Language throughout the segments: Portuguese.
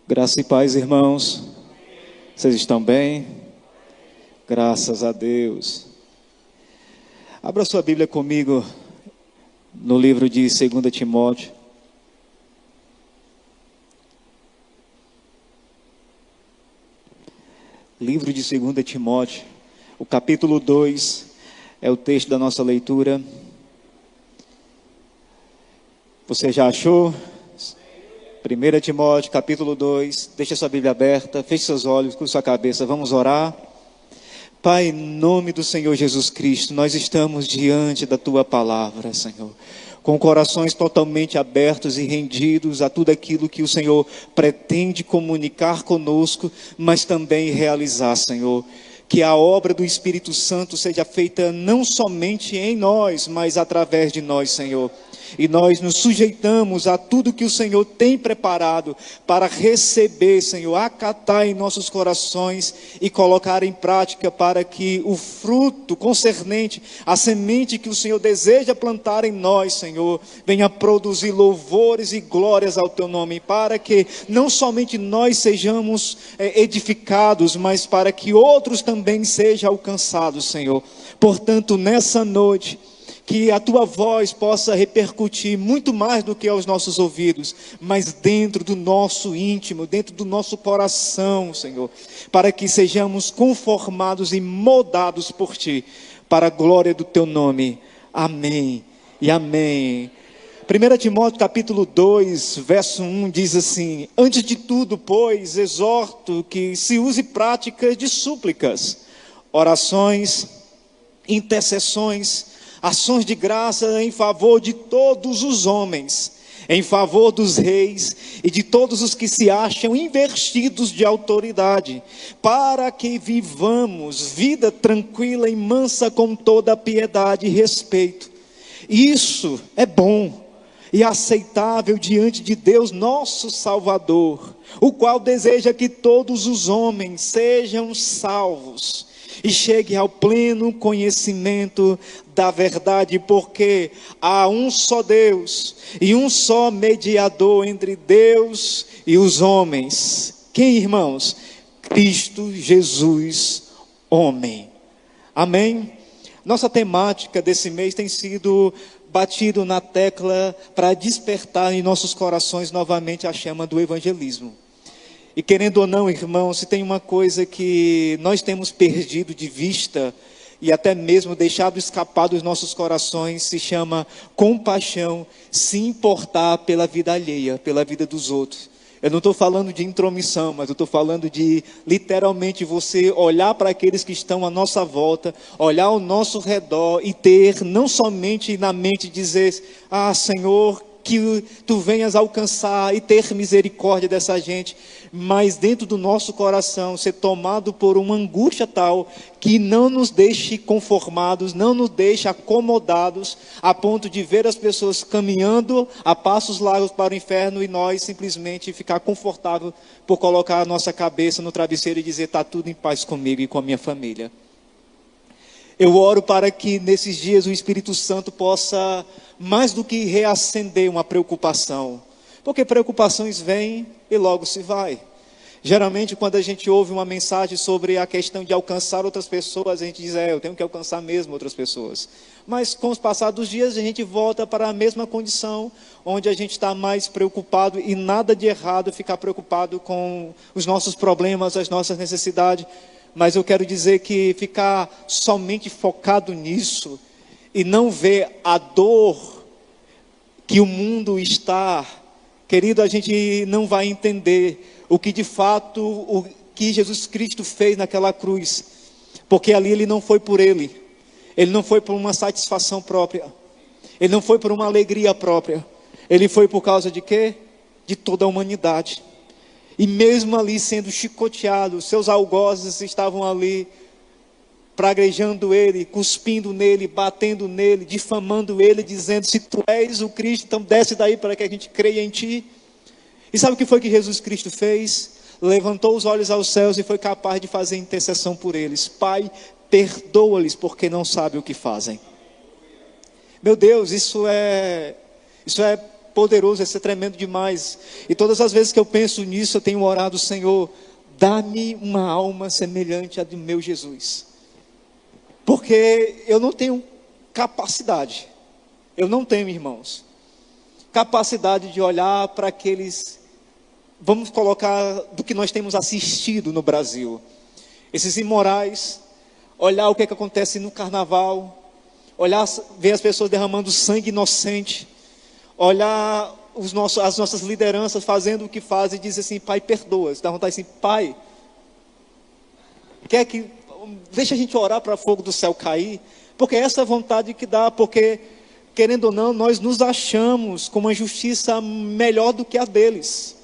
Graça e paz, irmãos. Vocês estão bem? Graças a Deus. Abra sua Bíblia comigo no livro de 2 Timóteo. Livro de 2 Timóteo, o capítulo 2 é o texto da nossa leitura. Você já achou? 1 Timóteo, capítulo 2, deixa sua Bíblia aberta, feche seus olhos, curva sua cabeça, vamos orar. Pai, em nome do Senhor Jesus Cristo, nós estamos diante da Tua palavra, Senhor, com corações totalmente abertos e rendidos a tudo aquilo que o Senhor pretende comunicar conosco, mas também realizar, Senhor. Que a obra do Espírito Santo seja feita não somente em nós, mas através de nós, Senhor. E nós nos sujeitamos a tudo que o Senhor tem preparado para receber, Senhor, acatar em nossos corações e colocar em prática para que o fruto concernente, a semente que o Senhor deseja plantar em nós, Senhor, venha produzir louvores e glórias ao Teu nome, para que não somente nós sejamos edificados, mas para que outros também sejam alcançados, Senhor. Portanto, nessa noite, que a Tua voz possa repercutir muito mais do que aos nossos ouvidos, mas dentro do nosso íntimo, dentro do nosso coração, Senhor, para que sejamos conformados e moldados por Ti, para a glória do Teu nome. Amém e amém. 1 Timóteo capítulo 2, verso 1 diz assim: antes de tudo, pois, exorto que se use práticas de súplicas, orações, intercessões, ações de graça em favor de todos os homens, em favor dos reis e de todos os que se acham investidos de autoridade, para que vivamos vida tranquila e mansa com toda piedade e respeito. Isso é bom e aceitável diante de Deus nosso Salvador, o qual deseja que todos os homens sejam salvos e cheguem ao pleno conhecimento da verdade, porque há um só Deus e um só mediador entre Deus e os homens. Quem, irmãos? Cristo Jesus, homem. Amém? Nossa temática desse mês tem sido batido na tecla para despertar em nossos corações novamente a chama do evangelismo. E querendo ou não, irmãos, se tem uma coisa que nós temos perdido de vista e até mesmo deixado escapar dos nossos corações, se chama compaixão, se importar pela vida alheia, pela vida dos outros. Eu não estou falando de intromissão, mas eu estou falando de literalmente você olhar para aqueles que estão à nossa volta, olhar ao nosso redor e ter não somente na mente dizer: ah, Senhor, que Tu venhas alcançar e ter misericórdia dessa gente, mas dentro do nosso coração ser tomado por uma angústia tal que não nos deixe conformados, não nos deixe acomodados a ponto de ver as pessoas caminhando a passos largos para o inferno e nós simplesmente ficar confortável por colocar a nossa cabeça no travesseiro e dizer: está tudo em paz comigo e com a minha família. Eu oro para que nesses dias o Espírito Santo possa, mais do que reacender uma preocupação, porque preocupações vêm e logo se vai. Geralmente quando a gente ouve uma mensagem sobre a questão de alcançar outras pessoas, a gente diz: eu tenho que alcançar mesmo outras pessoas. Mas com os passados dias a gente volta para a mesma condição, onde a gente está mais preocupado, e nada de errado ficar preocupado com os nossos problemas, as nossas necessidades. Mas eu quero dizer que ficar somente focado nisso e não ver a dor que o mundo está, querido, a gente não vai entender o que de fato, o que Jesus Cristo fez naquela cruz. Porque ali Ele não foi por Ele não foi por uma satisfação própria, Ele não foi por uma alegria própria, Ele foi por causa de quê? De toda a humanidade. E mesmo ali sendo chicoteado, seus algozes estavam ali praguejando Ele, cuspindo nele, batendo nele, difamando Ele, dizendo: se Tu és o Cristo, então desce daí para que a gente creia em Ti. E sabe o que foi que Jesus Cristo fez? Levantou os olhos aos céus e foi capaz de fazer intercessão por eles: Pai, perdoa-lhes porque não sabem o que fazem. Meu Deus, isso é poderoso, ia ser tremendo demais. E todas as vezes que eu penso nisso, eu tenho orado: Senhor, dá-me uma alma semelhante à do meu Jesus. Porque eu não tenho capacidade, eu não tenho, irmãos, capacidade de olhar para aqueles, vamos colocar, do que nós temos assistido no Brasil, esses imorais, olhar o que acontece no carnaval, olhar, ver as pessoas derramando sangue inocente, olhar as nossas lideranças fazendo o que fazem e dizer assim: Pai, perdoa. Você dá vontade assim: Pai, deixa a gente orar para o fogo do céu cair, porque essa é a vontade que dá, porque, querendo ou não, nós nos achamos com uma justiça melhor do que a deles,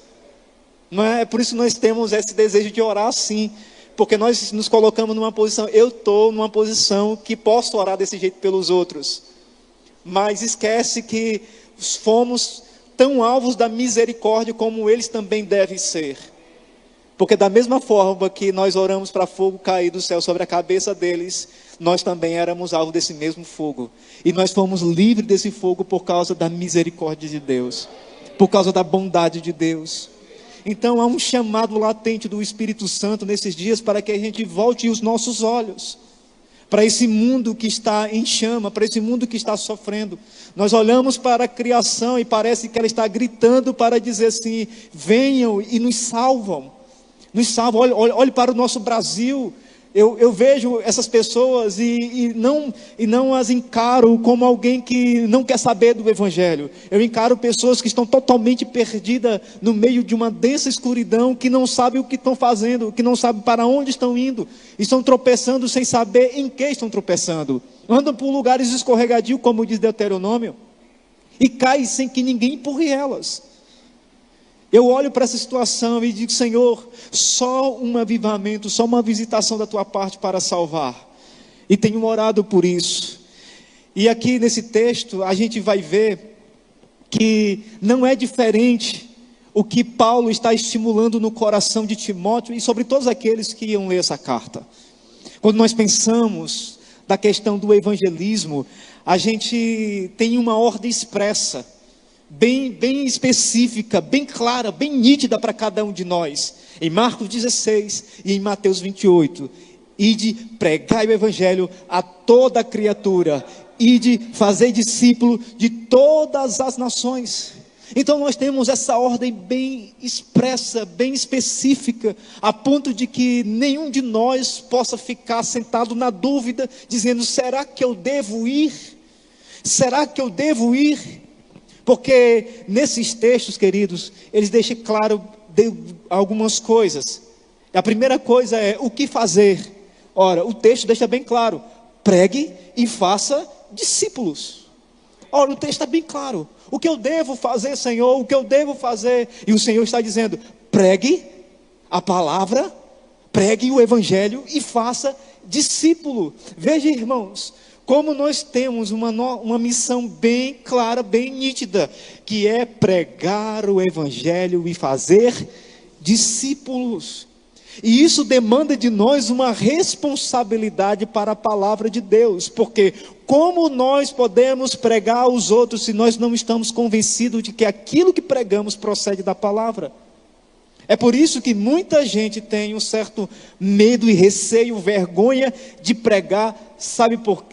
não é? Por isso nós temos esse desejo de orar assim, porque nós nos colocamos numa posição, eu estou numa posição que posso orar desse jeito pelos outros, mas esquece que fomos tão alvos da misericórdia como eles também devem ser. Porque da mesma forma que nós oramos para fogo cair do céu sobre a cabeça deles, nós também éramos alvo desse mesmo fogo. E nós fomos livres desse fogo por causa da misericórdia de Deus, por causa da bondade de Deus. Então há um chamado latente do Espírito Santo nesses dias para que a gente volte os nossos olhos para esse mundo que está em chama, para esse mundo que está sofrendo. Nós olhamos para a criação e parece que ela está gritando para dizer assim: venham e nos salvam. Nos salva. Olhe para o nosso Brasil. Eu vejo essas pessoas e não as encaro como alguém que não quer saber do Evangelho. Eu encaro pessoas que estão totalmente perdidas no meio de uma densa escuridão, que não sabem o que estão fazendo, que não sabem para onde estão indo, estão tropeçando sem saber em que estão tropeçando. Andam por lugares escorregadios, como diz Deuteronômio, e caem sem que ninguém empurre elas. Eu olho para essa situação e digo: Senhor, só um avivamento, só uma visitação da tua parte para salvar. E tenho orado por isso. E aqui nesse texto a gente vai ver que não é diferente o que Paulo está estimulando no coração de Timóteo e sobre todos aqueles que iam ler essa carta. Quando nós pensamos da questão do evangelismo, a gente tem uma ordem expressa, bem específica, bem clara, bem nítida para cada um de nós. Em Marcos 16 e em Mateus 28. Ide, pregai o evangelho a toda criatura. Ide, fazei discípulo de todas as nações. Então nós temos essa ordem bem expressa, bem específica, a ponto de que nenhum de nós possa ficar sentado na dúvida, dizendo: será que eu devo ir? Será que eu devo ir? Porque nesses textos, queridos, eles deixam claro algumas coisas. A primeira coisa é o que fazer. Ora, o texto deixa bem claro: pregue e faça discípulos. Ora, o texto está bem claro. O que eu devo fazer, Senhor? O que eu devo fazer? E o Senhor está dizendo: pregue a palavra, pregue o evangelho e faça discípulo. Veja, irmãos, como nós temos uma missão bem clara, bem nítida, que é pregar o evangelho e fazer discípulos. E isso demanda de nós uma responsabilidade para a palavra de Deus, porque como nós podemos pregar aos outros se nós não estamos convencidos de que aquilo que pregamos procede da palavra? É por isso que muita gente tem um certo medo e receio, vergonha de pregar,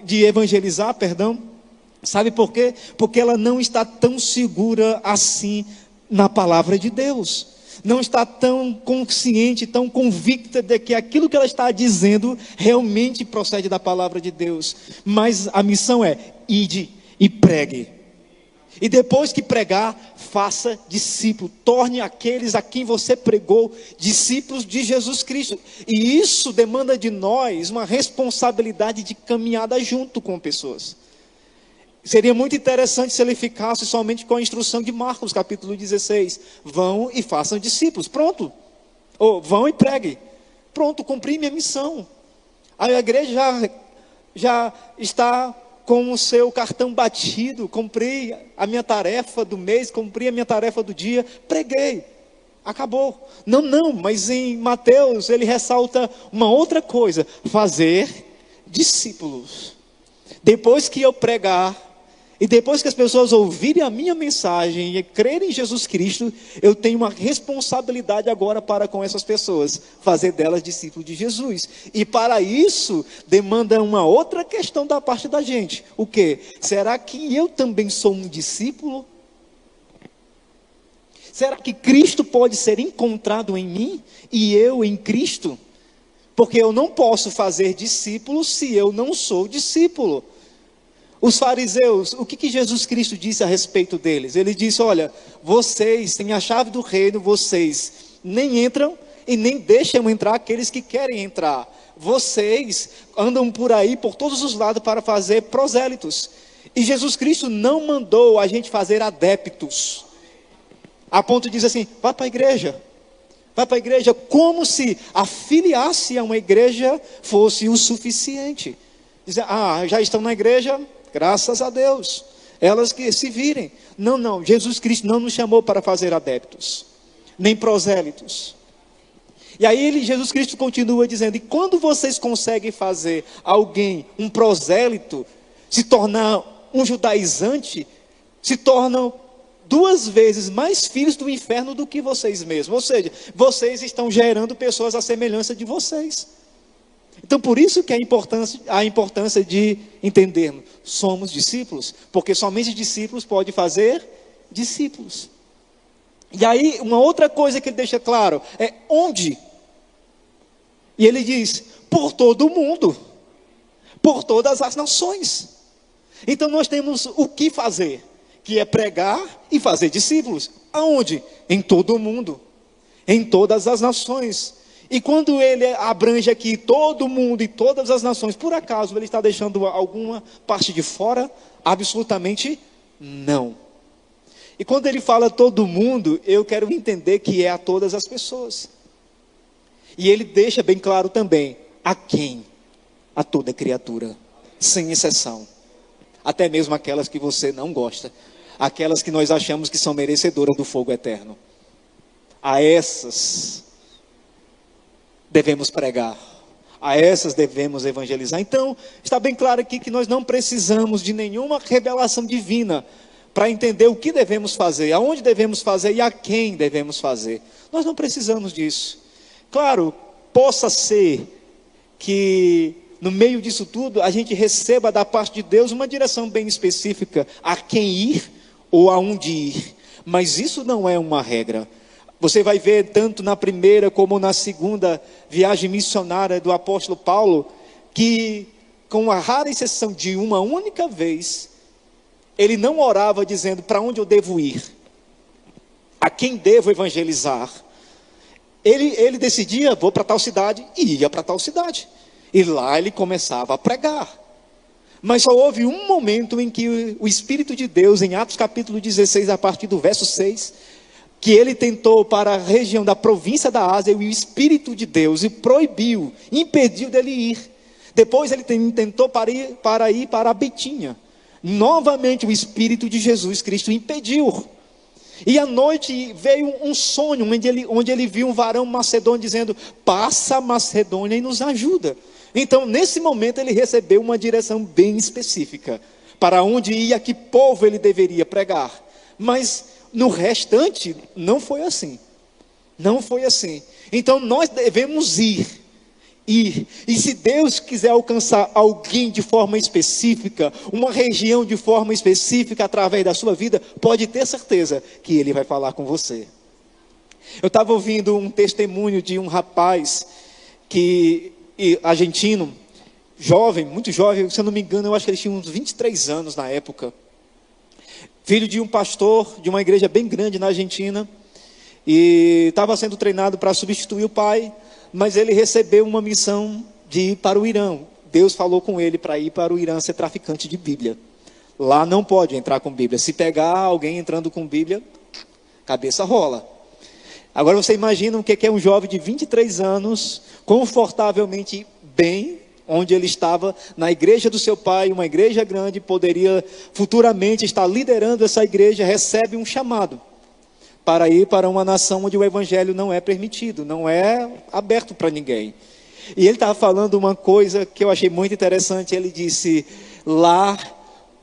de evangelizar, Sabe por quê? Porque ela não está tão segura assim na palavra de Deus. Não está tão consciente, tão convicta de que aquilo que ela está dizendo realmente procede da palavra de Deus. Mas a missão é: ide e pregue. E depois que pregar, faça discípulo. Torne aqueles a quem você pregou discípulos de Jesus Cristo. E isso demanda de nós uma responsabilidade de caminhada junto com pessoas. Seria muito interessante se ele ficasse somente com a instrução de Marcos, capítulo 16. Vão e façam discípulos. Pronto. Ou vão e preguem. Pronto, cumpri minha missão. A igreja já está com o seu cartão batido. Cumpri a minha tarefa do mês, cumpri a minha tarefa do dia. Preguei. Acabou. Não, mas em Mateus ele ressalta uma outra coisa: fazer discípulos. Depois que eu pregar, E depois que as pessoas ouvirem a minha mensagem e crerem em Jesus Cristo, eu tenho uma responsabilidade agora para com essas pessoas, fazer delas discípulos de Jesus. E para isso, demanda uma outra questão da parte da gente. O quê? Será que eu também sou um discípulo? Será que Cristo pode ser encontrado em mim e eu em Cristo? Porque eu não posso fazer discípulos se eu não sou discípulo. Os fariseus, o que Jesus Cristo disse a respeito deles? Ele disse, olha, vocês têm a chave do reino, vocês nem entram e nem deixam entrar aqueles que querem entrar. Vocês andam por aí, por todos os lados, para fazer prosélitos. E Jesus Cristo não mandou a gente fazer adeptos. A ponto de dizer assim, vai para a igreja. Vai para a igreja, como se afiliar-se a uma igreja fosse o suficiente. Dizer, já estão na igreja, graças a Deus, elas que se virem. Não, Jesus Cristo não nos chamou para fazer adeptos, nem prosélitos. E aí Jesus Cristo continua dizendo, e quando vocês conseguem fazer alguém, um prosélito, se tornar um judaizante, se tornam 2 vezes mais filhos do inferno do que vocês mesmos. Ou seja, vocês estão gerando pessoas à semelhança de vocês. Então, por isso que a importância de entendermos, somos discípulos, porque somente discípulos podem fazer discípulos. E aí, uma outra coisa que ele deixa claro, é onde? E ele diz, por todo o mundo, por todas as nações. Então, nós temos o que fazer, que é pregar e fazer discípulos. Aonde? Em todo o mundo, em todas as nações. E quando ele abrange aqui todo mundo e todas as nações, por acaso ele está deixando alguma parte de fora? Absolutamente não. E quando ele fala todo mundo, eu quero entender que é a todas as pessoas. E ele deixa bem claro também, a quem? A toda criatura, sem exceção. Até mesmo aquelas que você não gosta, aquelas que nós achamos que são merecedoras do fogo eterno. A essas devemos pregar, a essas devemos evangelizar. Então, está bem claro aqui que nós não precisamos de nenhuma revelação divina para entender o que devemos fazer, aonde devemos fazer e a quem devemos fazer. Nós não precisamos disso. Claro, possa ser que no meio disso tudo a gente receba da parte de Deus uma direção bem específica a quem ir ou aonde ir, mas isso não é uma regra. Você vai ver tanto na primeira como na segunda viagem missionária do apóstolo Paulo, que com a rara exceção de uma única vez, ele não orava dizendo para onde eu devo ir, a quem devo evangelizar. Ele decidia, vou para tal cidade, e ia para tal cidade. E lá ele começava a pregar. Mas só houve um momento em que o Espírito de Deus, em Atos capítulo 16, a partir do verso 6, que ele tentou para a região da província da Ásia, e o Espírito de Deus o proibiu, impediu dele ir. Depois ele tentou para ir para a Betínia. Novamente o Espírito de Jesus Cristo impediu. E à noite veio um sonho, onde ele viu um varão macedônio dizendo, passa a Macedônia e nos ajuda. Então nesse momento ele recebeu uma direção bem específica, para onde ia, que povo ele deveria pregar. Mas no restante, não foi assim. Não foi assim. Então nós devemos ir. E se Deus quiser alcançar alguém de forma específica, uma região de forma específica através da sua vida, pode ter certeza que Ele vai falar com você. Eu estava ouvindo um testemunho de um rapaz argentino, jovem, muito jovem, se eu não me engano, eu acho que ele tinha uns 23 anos na época. Filho de um pastor de uma igreja bem grande na Argentina, e estava sendo treinado para substituir o pai, mas ele recebeu uma missão de ir para o Irã. Deus falou com ele para ir para o Irã ser traficante de Bíblia. Lá não pode entrar com Bíblia. Se pegar alguém entrando com Bíblia, cabeça rola. Agora você imagina o que é um jovem de 23 anos, confortavelmente bem, onde ele estava na igreja do seu pai, uma igreja grande, poderia futuramente estar liderando essa igreja, recebe um chamado para ir para uma nação onde o evangelho não é permitido, não é aberto para ninguém. E ele estava falando uma coisa que eu achei muito interessante. Ele disse, lá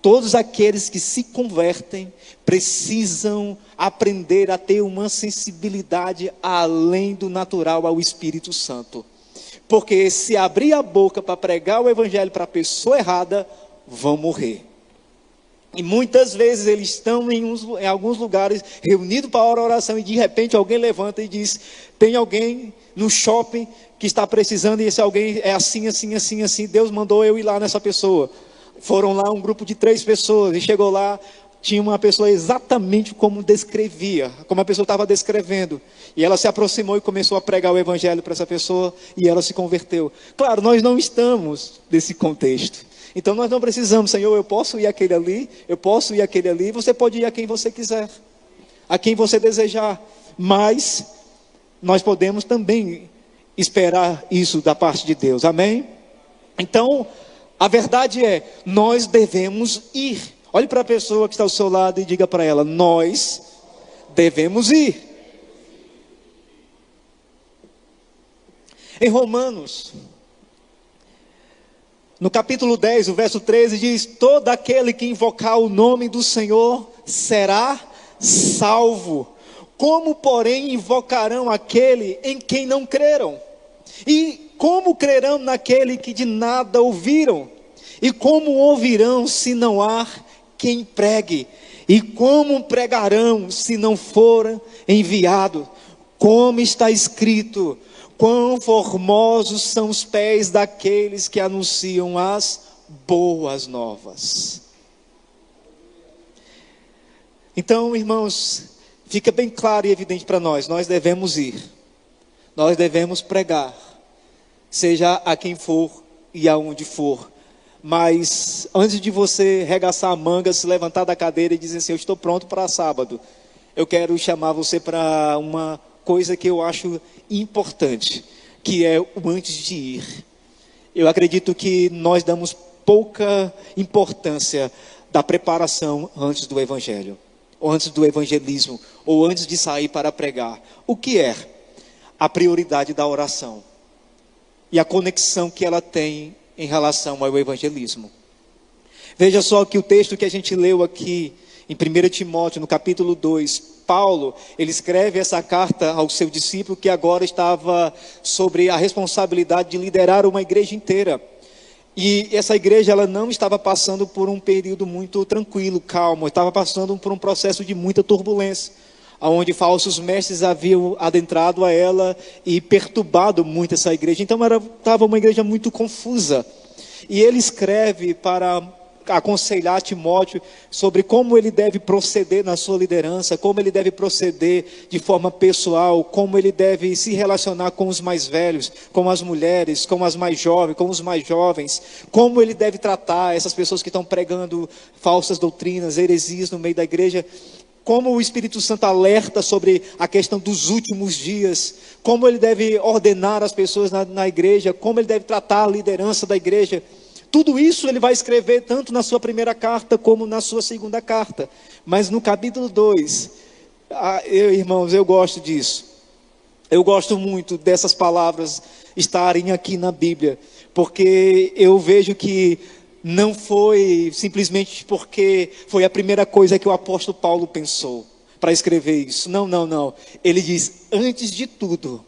Todos aqueles que se convertem precisam aprender a ter uma sensibilidade além do natural ao Espírito Santo. Porque se abrir a boca para pregar o evangelho para a pessoa errada, vão morrer. E muitas vezes eles estão em alguns lugares reunidos para a oração e de repente alguém levanta e diz: tem alguém no shopping que está precisando e esse alguém é assim, assim, assim, assim, Deus mandou eu ir lá nessa pessoa. Foram lá um grupo de 3 pessoas e chegou lá, tinha uma pessoa exatamente como descrevia, como a pessoa estava descrevendo. E ela se aproximou e começou a pregar o evangelho para essa pessoa e ela se converteu. Claro, nós não estamos nesse contexto. Então nós não precisamos, Senhor, eu posso ir àquele ali, eu posso ir àquele ali. Você pode ir a quem você quiser, a quem você desejar. Mas nós podemos também esperar isso da parte de Deus, amém? Então, a verdade é, nós devemos ir. Olhe para a pessoa que está ao seu lado e diga para ela: nós devemos ir. Em Romanos, no capítulo 10, o verso 13 diz: todo aquele que invocar o nome do Senhor será salvo. Como, porém, invocarão aquele em quem não creram? E como crerão naquele que de nada ouviram? E como ouvirão se não há quem pregue? E como pregarão se não for enviado? Como está escrito: quão formosos são os pés daqueles que anunciam as boas novas. Então, irmãos, fica bem claro e evidente para nós devemos ir, nós devemos pregar, seja a quem for e aonde for. Mas antes de você regaçar a manga, se levantar da cadeira e dizer assim: eu estou pronto para sábado, eu quero chamar você para uma coisa que eu acho importante, que é o antes de ir. Eu acredito que nós damos pouca importância da preparação antes do evangelho, ou antes do evangelismo, ou antes de sair para pregar. O que é? A prioridade da oração e a conexão que ela tem em relação ao evangelismo. Veja só que o texto que a gente leu aqui em 1 Timóteo, no capítulo 2, Paulo, ele escreve essa carta ao seu discípulo que agora estava sobre a responsabilidade de liderar uma igreja inteira. E essa igreja, ela não estava passando por um período muito tranquilo, calmo, estava passando por um processo de muita turbulência, onde falsos mestres haviam adentrado a ela e perturbado muito essa igreja. Então estava uma igreja muito confusa. E ele escreve para aconselhar Timóteo sobre como ele deve proceder na sua liderança, como ele deve proceder de forma pessoal, como ele deve se relacionar com os mais velhos, com as mulheres, com as mais jovens, com os mais jovens, como ele deve tratar essas pessoas que estão pregando falsas doutrinas, heresias no meio da igreja. Como o Espírito Santo alerta sobre a questão dos últimos dias, como ele deve ordenar as pessoas na igreja, como ele deve tratar a liderança da igreja. Tudo isso ele vai escrever tanto na sua primeira carta como na sua segunda carta. Mas no capítulo 2, irmãos, eu gosto disso. Eu gosto muito dessas palavras estarem aqui na Bíblia, porque eu vejo que não foi simplesmente porque foi a primeira coisa que o apóstolo Paulo pensou para escrever isso. Não. Ele diz: antes de tudo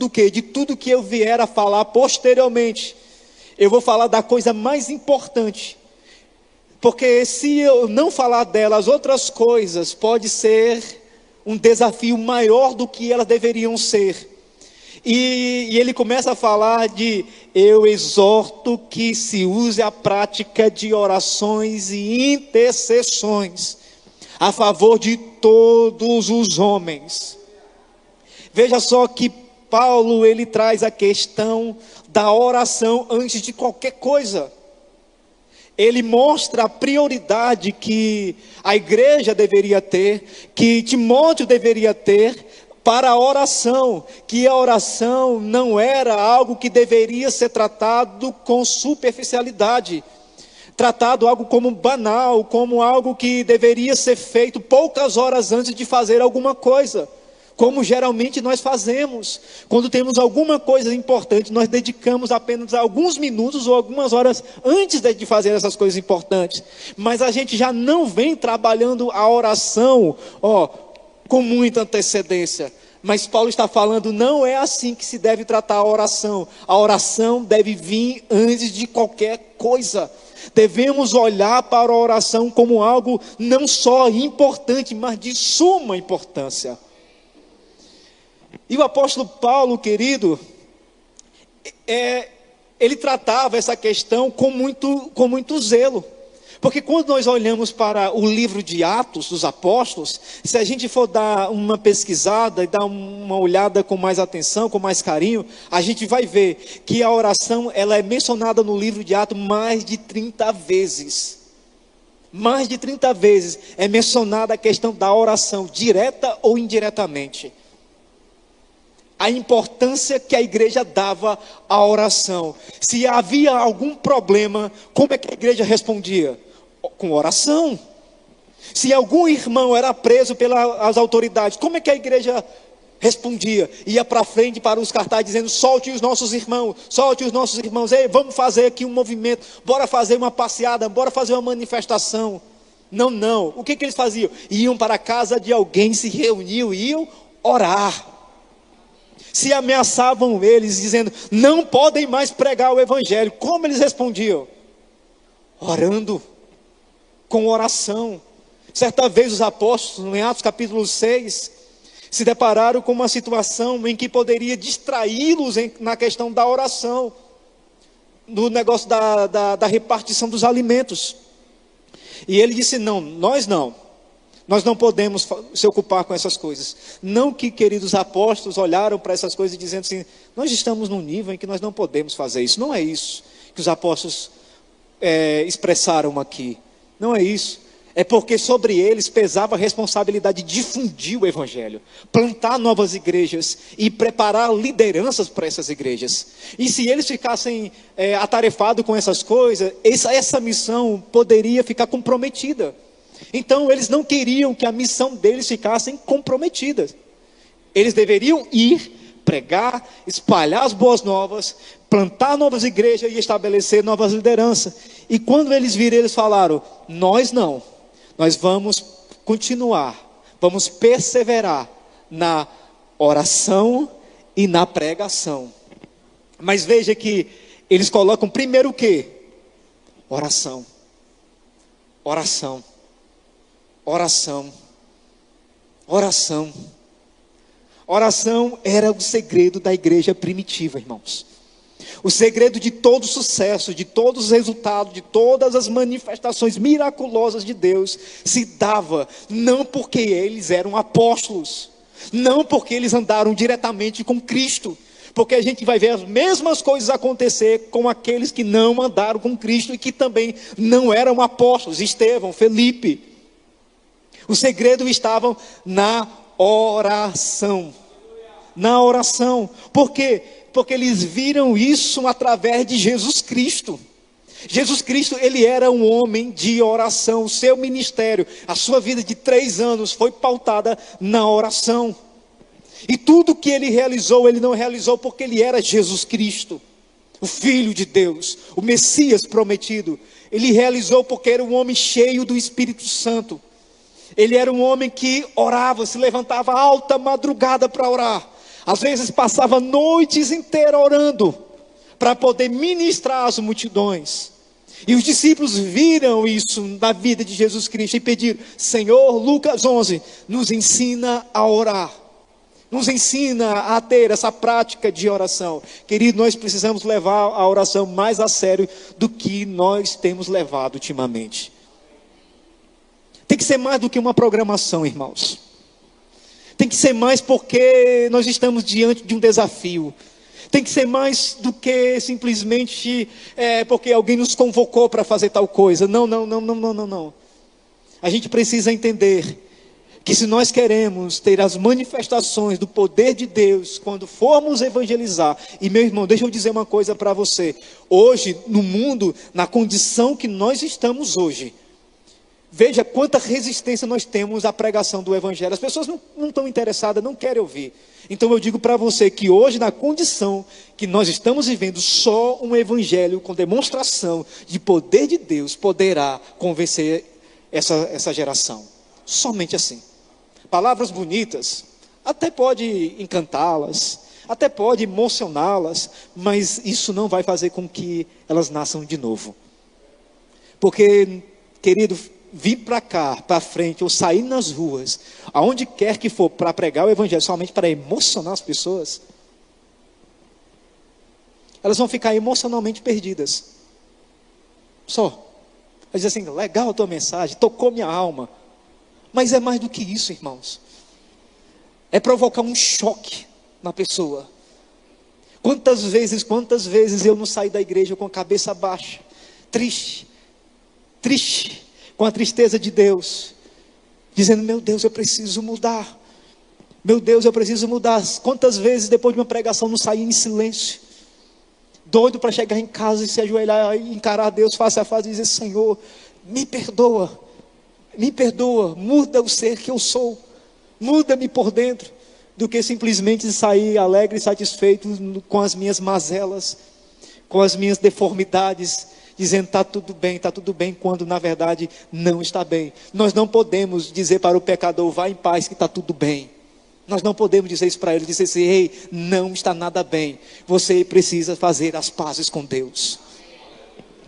o quê? De tudo que eu vier a falar posteriormente, eu vou falar da coisa mais importante. Porque se eu não falar delas, outras coisas pode ser um desafio maior do que elas deveriam ser. E ele começa a falar de: eu exorto que se use a prática de orações e intercessões a favor de todos os homens. Veja só que Paulo, ele traz a questão da oração antes de qualquer coisa. Ele mostra a prioridade que a igreja deveria ter, que Timóteo deveria ter para a oração, que a oração não era algo que deveria ser tratado com superficialidade, tratado algo como banal, como algo que deveria ser feito poucas horas antes de fazer alguma coisa, como geralmente nós fazemos. Quando temos alguma coisa importante, nós dedicamos apenas alguns minutos ou algumas horas antes de fazer essas coisas importantes. Mas a gente já não vem trabalhando a oração, com muita antecedência. Mas Paulo está falando, não é assim que se deve tratar a oração. A oração deve vir antes de qualquer coisa. Devemos olhar para a oração como algo não só importante, mas de suma importância. E o apóstolo Paulo, querido, ele tratava essa questão com muito zelo. Porque quando nós olhamos para o livro de Atos dos Apóstolos, se a gente for dar uma pesquisada e dar uma olhada com mais atenção, com mais carinho, a gente vai ver que a oração ela é mencionada no livro de Atos mais de 30 vezes. Mais de 30 vezes é mencionada a questão da oração, direta ou indiretamente. A importância que a igreja dava à oração. Se havia algum problema, como é que a igreja respondia? Com oração. Se algum irmão era preso pelas autoridades, como é que a igreja respondia? Ia para frente para os cartazes dizendo, solte os nossos irmãos, ei, vamos fazer aqui um movimento, bora fazer uma passeada, bora fazer uma manifestação. Não, o que eles faziam? Iam para a casa de alguém, se reuniam e iam orar. Se ameaçavam eles, dizendo, não podem mais pregar o evangelho. Como eles respondiam? Orando, com oração. Certa vez os apóstolos, em Atos capítulo 6, se depararam com uma situação em que poderia distraí-los na questão da oração, no negócio da repartição dos alimentos. E ele disse, nós não podemos se ocupar com essas coisas. Não que, queridos apóstolos, olharam para essas coisas e dizendo assim, nós estamos num nível em que nós não podemos fazer isso. Não é isso que os apóstolos expressaram aqui. Não é isso. É porque sobre eles pesava a responsabilidade de difundir o evangelho, plantar novas igrejas e preparar lideranças para essas igrejas. E se eles ficassem atarefados com essas coisas, essa missão poderia ficar comprometida. Então eles não queriam que a missão deles ficasse comprometida. Eles deveriam ir, pregar, espalhar as boas novas, plantar novas igrejas e estabelecer novas lideranças. E quando eles viram, eles falaram, nós vamos continuar, vamos perseverar na oração e na pregação. Mas veja que eles colocam primeiro o quê? Oração. Oração era o segredo da igreja primitiva, irmãos. O segredo de todo sucesso, de todos os resultados, de todas as manifestações miraculosas de Deus, se dava não porque eles eram apóstolos, não porque eles andaram diretamente com Cristo, porque a gente vai ver as mesmas coisas acontecer com aqueles que não andaram com Cristo e que também não eram apóstolos, Estevão, Felipe. O segredo estava na oração. Na oração. Por quê? Porque eles viram isso através de Jesus Cristo. Jesus Cristo, ele era um homem de oração. O seu ministério, a sua vida de 3 anos foi pautada na oração. E tudo que ele realizou, ele não realizou porque ele era Jesus Cristo, o Filho de Deus, o Messias prometido. Ele realizou porque era um homem cheio do Espírito Santo. Ele era um homem que orava, se levantava alta madrugada para orar. Às vezes passava noites inteiras orando, para poder ministrar às multidões. E os discípulos viram isso na vida de Jesus Cristo e pediram, Senhor, Lucas 11, nos ensina a orar. Nos ensina a ter essa prática de oração. Querido, nós precisamos levar a oração mais a sério do que nós temos levado ultimamente. Tem que ser mais do que uma programação, irmãos. Tem que ser mais porque nós estamos diante de um desafio. Tem que ser mais do que simplesmente porque alguém nos convocou para fazer tal coisa. Não. A gente precisa entender que se nós queremos ter as manifestações do poder de Deus, quando formos evangelizar, e meu irmão, deixa eu dizer uma coisa para você, hoje, no mundo, na condição que nós estamos hoje, Veja quanta resistência nós temos à pregação do Evangelho. As pessoas não estão interessadas, não querem ouvir. Então eu digo para você que hoje, na condição que nós estamos vivendo, só um Evangelho com demonstração de poder de Deus poderá convencer essa geração. Somente assim. Palavras bonitas, até pode encantá-las, até pode emocioná-las, mas isso não vai fazer com que elas nasçam de novo. Porque, querido, vir para cá, para frente, ou sair nas ruas, aonde quer que for, para pregar o Evangelho, somente para emocionar as pessoas, elas vão ficar emocionalmente perdidas. Só. Vai dizer assim, legal a tua mensagem, tocou minha alma. Mas é mais do que isso, irmãos. É provocar um choque na pessoa. Quantas vezes eu não saí da igreja com a cabeça baixa, triste, com a tristeza de Deus, dizendo, meu Deus, eu preciso mudar. Meu Deus, eu preciso mudar. Quantas vezes depois de uma pregação não saí em silêncio, doido para chegar em casa e se ajoelhar e encarar Deus face a face e dizer, Senhor, me perdoa, muda o ser que eu sou, muda-me por dentro, do que simplesmente sair alegre e satisfeito com as minhas mazelas, com as minhas deformidades, dizendo está tudo bem, quando na verdade não está bem. Nós não podemos dizer para o pecador, vá em paz que está tudo bem. Nós não podemos dizer isso para ele, dizer assim, ei, não está nada bem. Você precisa fazer as pazes com Deus.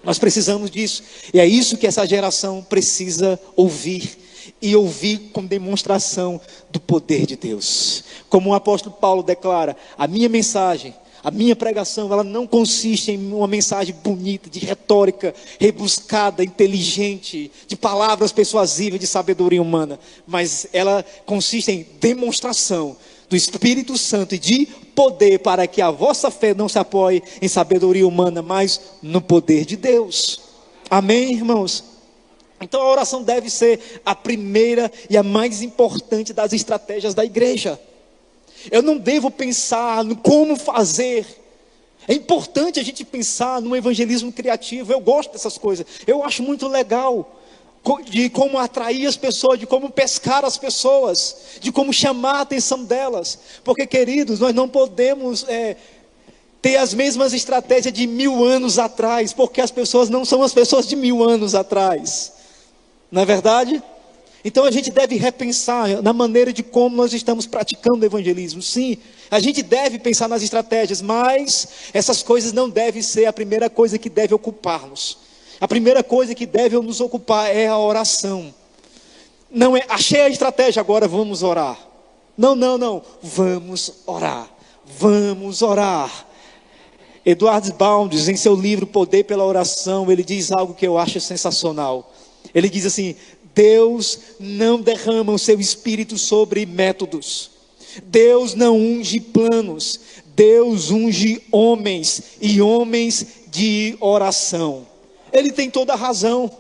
Nós precisamos disso. E é isso que essa geração precisa ouvir. E ouvir com demonstração do poder de Deus. Como o apóstolo Paulo declara, a minha mensagem, a minha pregação, ela não consiste em uma mensagem bonita, de retórica, rebuscada, inteligente, de palavras persuasivas, de sabedoria humana. Mas ela consiste em demonstração do Espírito Santo e de poder, para que a vossa fé não se apoie em sabedoria humana, mas no poder de Deus. Amém, irmãos? Então a oração deve ser a primeira e a mais importante das estratégias da igreja. Eu não devo pensar no como fazer. É importante a gente pensar no evangelismo criativo. Eu gosto dessas coisas. Eu acho muito legal de como atrair as pessoas, de como pescar as pessoas, de como chamar a atenção delas. Porque, queridos, nós não podemos ter as mesmas estratégias de 1000 anos atrás, porque as pessoas não são as pessoas de 1000 anos atrás. Não é verdade? Então a gente deve repensar na maneira de como nós estamos praticando o evangelismo. Sim, a gente deve pensar nas estratégias, mas essas coisas não devem ser a primeira coisa que deve ocupar-nos. A primeira coisa que deve nos ocupar é a oração. Não é, achei a estratégia, agora vamos orar. Não, vamos orar. Vamos orar. Eduardo Bounds, em seu livro Poder pela Oração, ele diz algo que eu acho sensacional. Ele diz assim, Deus não derrama o seu espírito sobre métodos. Deus não unge planos. Deus unge homens e homens de oração. Ele tem toda a razão.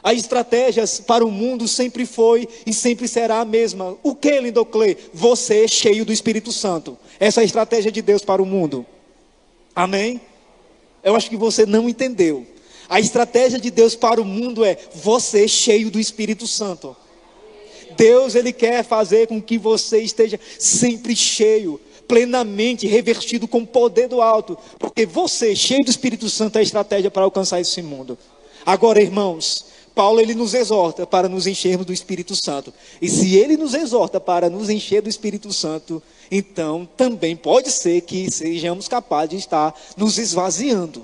As estratégias para o mundo sempre foi e sempre será a mesma. O que, Lindoclé? Você cheio do Espírito Santo. Essa é a estratégia de Deus para o mundo. Amém? Eu acho que você não entendeu. A estratégia de Deus para o mundo é você cheio do Espírito Santo. Deus, Ele quer fazer com que você esteja sempre cheio, plenamente revestido com o poder do alto. Porque você, cheio do Espírito Santo, é a estratégia para alcançar esse mundo. Agora, irmãos, Paulo, ele nos exorta para nos enchermos do Espírito Santo. E se ele nos exorta para nos encher do Espírito Santo, então também pode ser que sejamos capazes de estar nos esvaziando.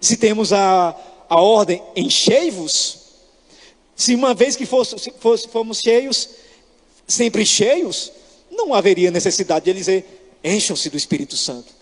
Se temos a ordem, enchei-vos. Se uma vez que fomos cheios, sempre cheios, não haveria necessidade de ele dizer, encham-se do Espírito Santo.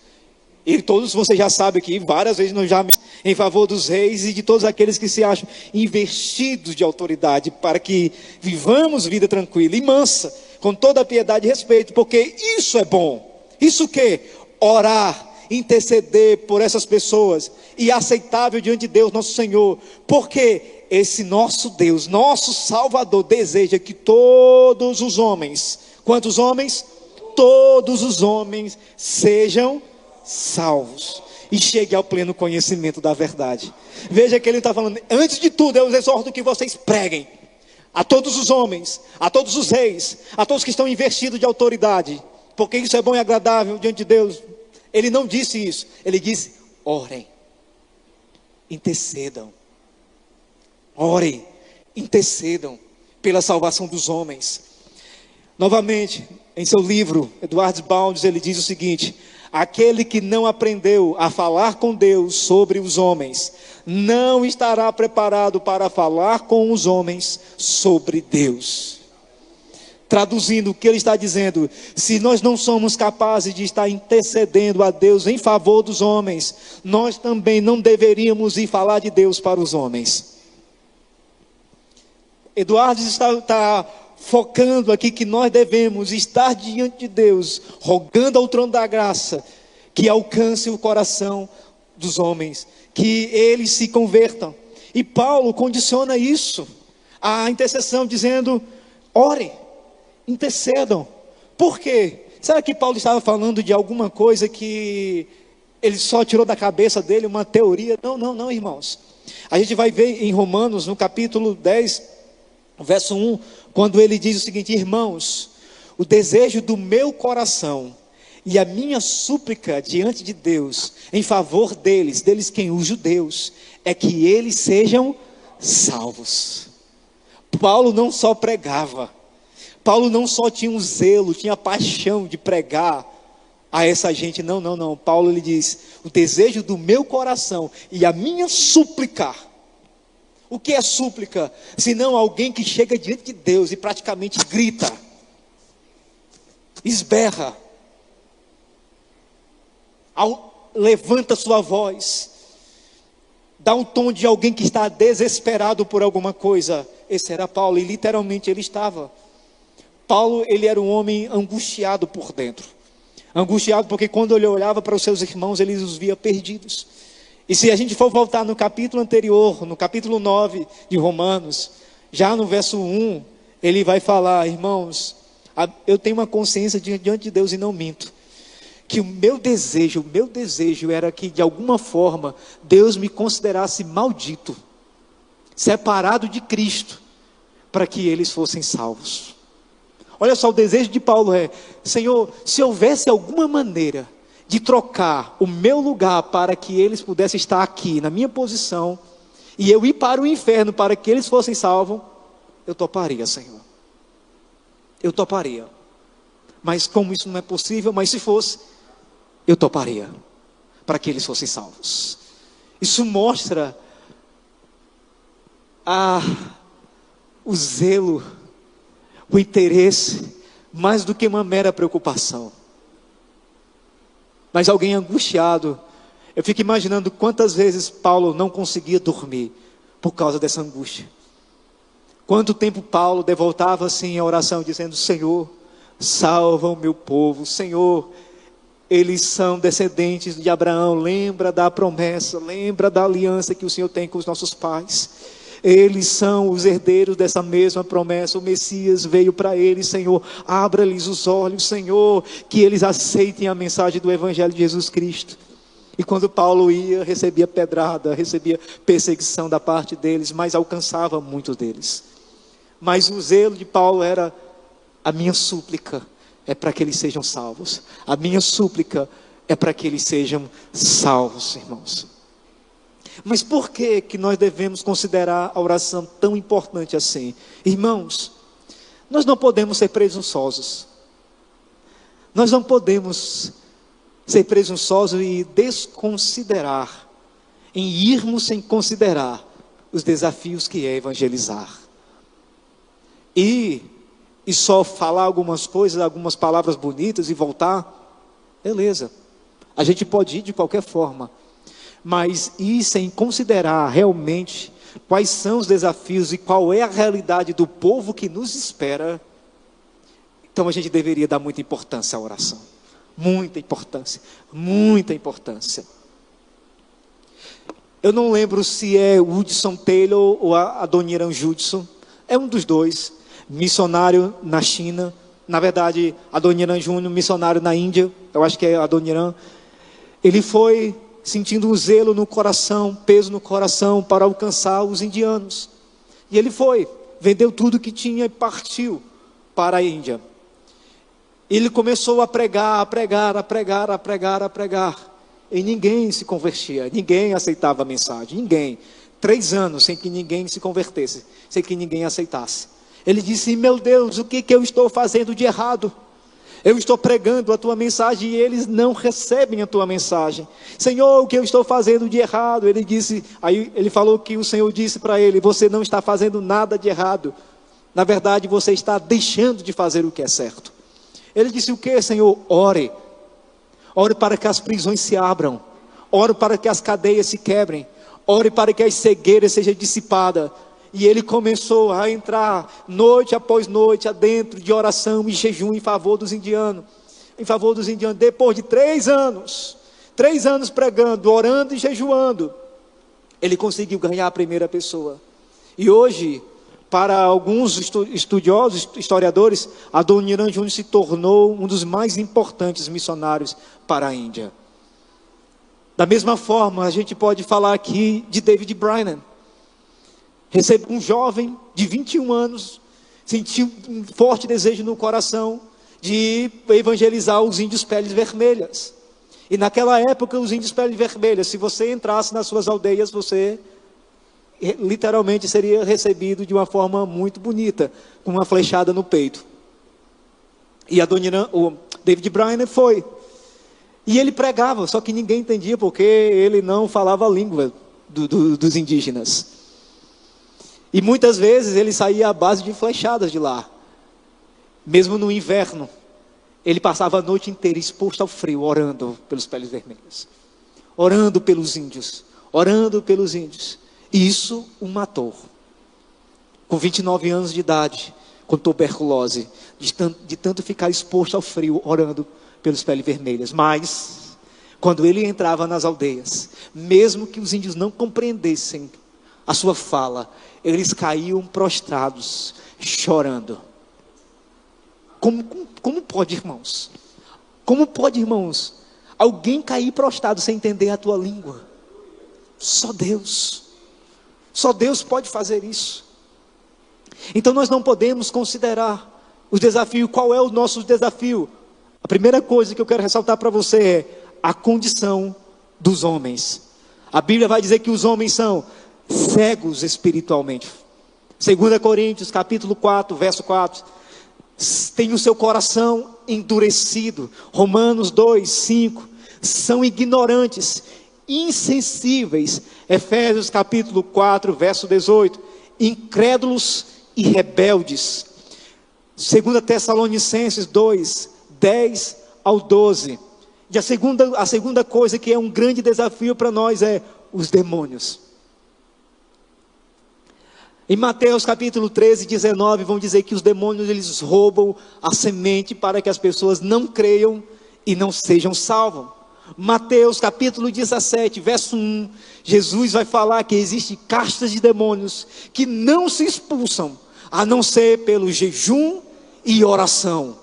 E todos vocês já sabem que várias vezes nós já em favor dos reis e de todos aqueles que se acham investidos de autoridade, para que vivamos vida tranquila e mansa, com toda a piedade e respeito, porque isso é bom. Isso o quê? Orar, interceder por essas pessoas, e aceitável diante de Deus nosso Senhor, porque esse nosso Deus, nosso Salvador, deseja que todos os homens, quantos homens? Todos os homens sejam salvos. e chegue ao pleno conhecimento da verdade. Veja que ele está falando, antes de tudo eu os exorto que vocês preguem a todos os homens, a todos os reis, a todos que estão investidos de autoridade, porque isso é bom e agradável diante de Deus. Ele não disse isso, ele disse, orem, intercedam, orem, intercedam pela salvação dos homens. Novamente, em seu livro, Edward Bounds, ele diz o seguinte: aquele que não aprendeu a falar com Deus sobre os homens, não estará preparado para falar com os homens sobre Deus. Traduzindo, o que ele está dizendo: se nós não somos capazes de estar intercedendo a Deus em favor dos homens, nós também não deveríamos ir falar de Deus para os homens. Eduardo está focando aqui que nós devemos estar diante de Deus, rogando ao trono da graça, que alcance o coração dos homens, que eles se convertam. E Paulo condiciona isso, a intercessão, dizendo, orem, intercedam. Por quê? Será que Paulo estava falando de alguma coisa que ele só tirou da cabeça dele, uma teoria? Não, irmãos. A gente vai ver em Romanos, no capítulo 10, verso 1, quando ele diz o seguinte: irmãos, o desejo do meu coração e a minha súplica diante de Deus, em favor deles quem? Os judeus, é que eles sejam salvos. Paulo não só pregava, Paulo não só tinha um zelo, tinha paixão de pregar a essa gente, não. Paulo, ele diz, o desejo do meu coração e a minha súplica. O que é súplica? Senão alguém que chega diante de Deus e praticamente grita, esberra, levanta sua voz, dá um tom de alguém que está desesperado por alguma coisa. Esse era Paulo, e literalmente ele estava. Paulo, ele era um homem angustiado por dentro. Angustiado porque quando ele olhava para os seus irmãos, ele os via perdidos. E se a gente for voltar no capítulo anterior, no capítulo 9 de Romanos, já no verso 1, ele vai falar, irmãos, eu tenho uma consciência diante de Deus e não minto, que o meu desejo era que de alguma forma Deus me considerasse maldito, separado de Cristo, para que eles fossem salvos. Olha só, o desejo de Paulo é, Senhor, se houvesse alguma maneira de trocar o meu lugar para que eles pudessem estar aqui, na minha posição, e eu ir para o inferno para que eles fossem salvos, eu toparia, Senhor. Eu toparia. Mas como isso não é possível, mas se fosse, eu toparia, para que eles fossem salvos. Isso mostra o zelo, o interesse, mais do que uma mera preocupação. Mas alguém angustiado, eu fico imaginando quantas vezes Paulo não conseguia dormir por causa dessa angústia. Quanto tempo Paulo devotava assim a oração, dizendo, Senhor, salva o meu povo, Senhor, eles são descendentes de Abraão, lembra da promessa, lembra da aliança que o Senhor tem com os nossos pais. Eles são os herdeiros dessa mesma promessa, o Messias veio para eles, Senhor, abra-lhes os olhos, Senhor, que eles aceitem a mensagem do Evangelho de Jesus Cristo. E quando Paulo ia, recebia pedrada, recebia perseguição da parte deles, mas alcançava muitos deles. Mas o zelo de Paulo era, a minha súplica é para que eles sejam salvos, a minha súplica é para que eles sejam salvos, irmãos. Mas por que nós devemos considerar a oração tão importante assim? Irmãos, nós não podemos ser presunçosos. Nós não podemos ser presunçosos e desconsiderar, em irmos sem considerar os desafios que é evangelizar. E só falar algumas coisas, algumas palavras bonitas e voltar, beleza. A gente pode ir de qualquer forma. Mas ir sem considerar realmente quais são os desafios e qual é a realidade do povo que nos espera, então a gente deveria dar muita importância à oração. Muita importância, muita importância. Eu não lembro se é Hudson Taylor ou Adoniran Judson, é um dos dois, missionário na China, na verdade Adoniran Júnior, missionário na Índia, eu acho que é Adoniran. Ele foi sentindo um zelo no coração, peso no coração para alcançar os indianos. E ele foi, vendeu tudo que tinha e partiu para a Índia. Ele começou a pregar, e ninguém se convertia, ninguém aceitava a mensagem, ninguém. 3 anos sem que ninguém se convertesse, sem que ninguém aceitasse. Ele disse: meu Deus, o que eu estou fazendo de errado? Eu estou pregando a tua mensagem e eles não recebem a tua mensagem. Senhor, o que eu estou fazendo de errado? Ele disse, aí ele falou que o Senhor disse para ele: você não está fazendo nada de errado. Na verdade, você está deixando de fazer o que é certo. Ele disse: o que, Senhor? Ore. Ore para que as prisões se abram. Ore para que as cadeias se quebrem. Ore para que a cegueira seja dissipada. E ele começou a entrar noite após noite adentro de oração e jejum em favor dos indianos. Em favor dos indianos. Depois de 3 anos pregando, orando e jejuando, ele conseguiu ganhar a primeira pessoa. E hoje, para alguns estudiosos, historiadores, Adoniran Júnior se tornou um dos mais importantes missionários para a Índia. Da mesma forma, a gente pode falar aqui de David Brainerd. Um jovem de 21 anos, sentiu um forte desejo no coração de evangelizar os índios peles vermelhas. E naquela época, os índios peles vermelhas, se você entrasse nas suas aldeias, você literalmente seria recebido de uma forma muito bonita, com uma flechada no peito. E o David Brainerd foi. E ele pregava, só que ninguém entendia, porque ele não falava a língua dos indígenas. E muitas vezes ele saía à base de flechadas de lá. Mesmo no inverno, ele passava a noite inteira exposto ao frio, orando pelos peles vermelhas. Orando pelos índios. Orando pelos índios. E isso o matou. Com 29 anos de idade, com tuberculose, de tanto ficar exposto ao frio, orando pelos peles vermelhas. Mas, quando ele entrava nas aldeias, mesmo que os índios não compreendessem a sua fala, eles caíam prostrados, chorando. Como pode, irmãos? Como pode, irmãos, alguém cair prostrado sem entender a tua língua? Só Deus. Só Deus pode fazer isso. Então nós não podemos considerar os desafios. Qual é o nosso desafio? A primeira coisa que eu quero ressaltar para você é a condição dos homens. A Bíblia vai dizer que os homens são cegos espiritualmente. 2 Coríntios capítulo 4, verso 4. Tem o seu coração endurecido. Romanos 2, 5. São ignorantes, insensíveis. Efésios capítulo 4, verso 18. Incrédulos e rebeldes. 2 Tessalonicenses 2, 10 ao 12. E a segunda coisa que é um grande desafio para nós é os demônios. Em Mateus capítulo 13, 19, vão dizer que os demônios eles roubam a semente para que as pessoas não creiam e não sejam salvos. Mateus capítulo 17, verso 1, Jesus vai falar que existem castas de demônios que não se expulsam, a não ser pelo jejum e oração.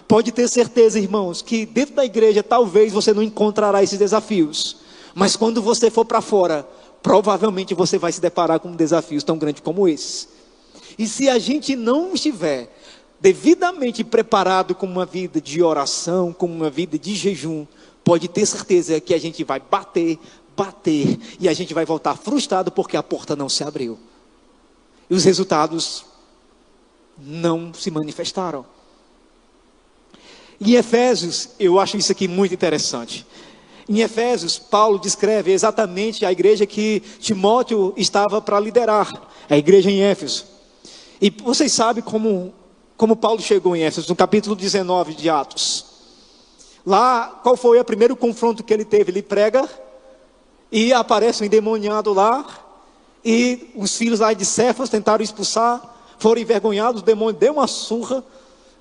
Pode ter certeza, irmãos, que dentro da igreja talvez você não encontrará esses desafios, mas quando você for para fora, provavelmente você vai se deparar com desafios tão grandes como esses. E se a gente não estiver devidamente preparado com uma vida de oração, com uma vida de jejum, pode ter certeza que a gente vai bater, e a gente vai voltar frustrado porque a porta não se abriu. E os resultados não se manifestaram. Em Efésios, eu acho isso aqui muito interessante. Em Efésios, Paulo descreve exatamente a igreja que Timóteo estava para liderar, a igreja em Éfeso. E vocês sabem como Paulo chegou em Éfeso, no capítulo 19 de Atos. Lá, qual foi o primeiro confronto que ele teve? Ele prega e aparece um endemoniado lá, e os filhos lá de Cefas tentaram expulsar, foram envergonhados, o demônio deu uma surra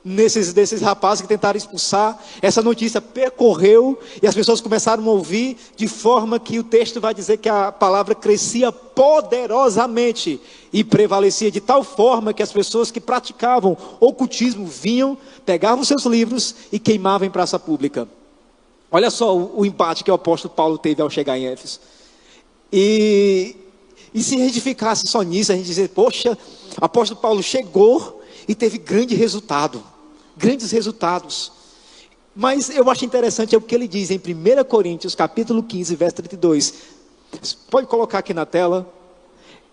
desses rapazes que tentaram expulsar. Essa notícia percorreu e as pessoas começaram a ouvir, de forma que o texto vai dizer que a palavra crescia poderosamente e prevalecia de tal forma que as pessoas que praticavam ocultismo vinham, pegavam seus livros e queimavam em praça pública. Olha só o embate que o apóstolo Paulo teve ao chegar em Éfeso. E se a gente ficasse só nisso, a gente dizer, poxa, o apóstolo Paulo chegou e teve grandes resultados. Mas eu acho interessante o que ele diz em 1 Coríntios, capítulo 15, verso 32. Pode colocar aqui na tela.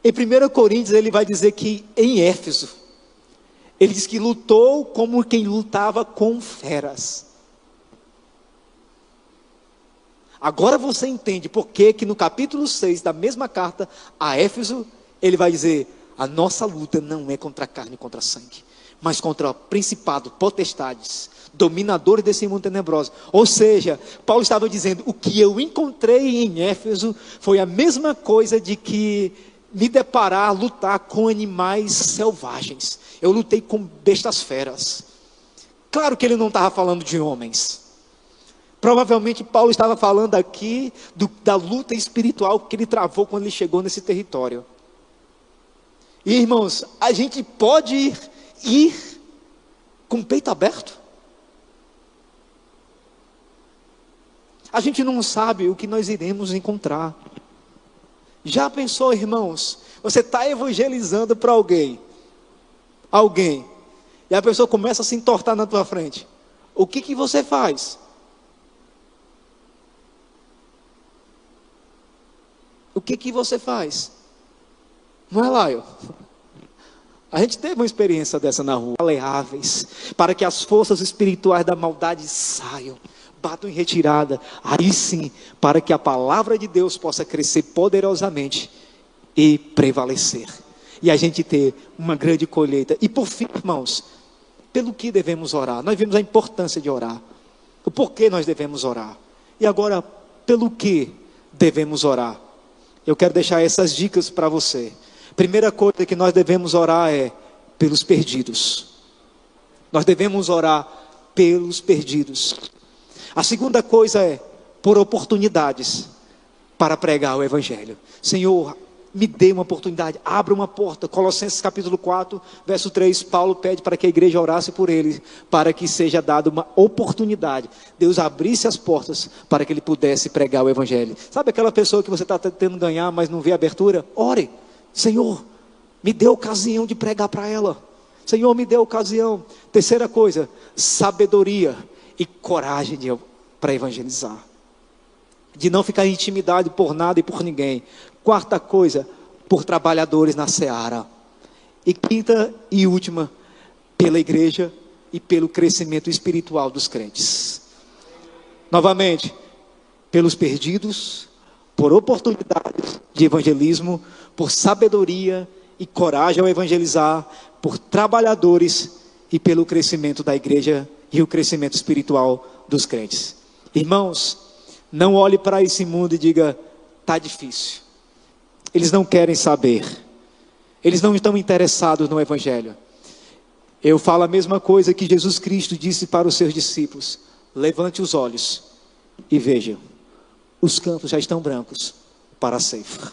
Em 1 Coríntios ele vai dizer que em Éfeso, ele diz que lutou como quem lutava com feras. Agora você entende por que no capítulo 6 da mesma carta a Éfeso, ele vai dizer, a nossa luta não é contra a carne e contra a sangue, mas contra o principado, potestades, dominadores desse mundo tenebroso. Ou seja, Paulo estava dizendo, o que eu encontrei em Éfeso foi a mesma coisa de que me deparar, lutar com animais selvagens. Eu lutei com bestas feras. Claro que ele não estava falando de homens. Provavelmente Paulo estava falando aqui da luta espiritual que ele travou quando ele chegou nesse território. E irmãos, a gente pode ir com o peito aberto? A gente não sabe o que nós iremos encontrar. Já pensou, irmãos? Você está evangelizando para alguém, e a pessoa começa a se entortar na tua frente. O que você faz? O que você faz? Não é, Laio? A gente teve uma experiência dessa na rua. Maleáveis, para que as forças espirituais da maldade saiam, batam em retirada. Aí sim, para que a palavra de Deus possa crescer poderosamente e prevalecer. E a gente ter uma grande colheita. E por fim, irmãos, pelo que devemos orar? Nós vimos a importância de orar. O porquê nós devemos orar. E agora, pelo que devemos orar? Eu quero deixar essas dicas para você. Primeira coisa que nós devemos orar é pelos perdidos. Nós devemos orar pelos perdidos. A segunda coisa é por oportunidades para pregar o Evangelho. Senhor, me dê uma oportunidade, abra uma porta. Colossenses capítulo 4, verso 3, Paulo pede para que a igreja orasse por ele, para que seja dada uma oportunidade. Deus abrisse as portas para que ele pudesse pregar o Evangelho. Sabe aquela pessoa que você está tentando ganhar, mas não vê abertura? Ore, Senhor, me dê ocasião de pregar para ela. Senhor, me dê ocasião. Terceira coisa, sabedoria e coragem para evangelizar. De não ficar intimidado por nada e por ninguém. Quarta coisa, por trabalhadores na seara. E quinta e última, pela igreja e pelo crescimento espiritual dos crentes. Novamente, pelos perdidos, por oportunidades de evangelismo, por sabedoria e coragem ao evangelizar, por trabalhadores e pelo crescimento da igreja e o crescimento espiritual dos crentes. Irmãos, não olhe para esse mundo e diga, está difícil. Eles não querem saber. Eles não estão interessados no Evangelho. Eu falo a mesma coisa que Jesus Cristo disse para os seus discípulos. Levante os olhos e vejam. Os campos já estão brancos para a ceifa.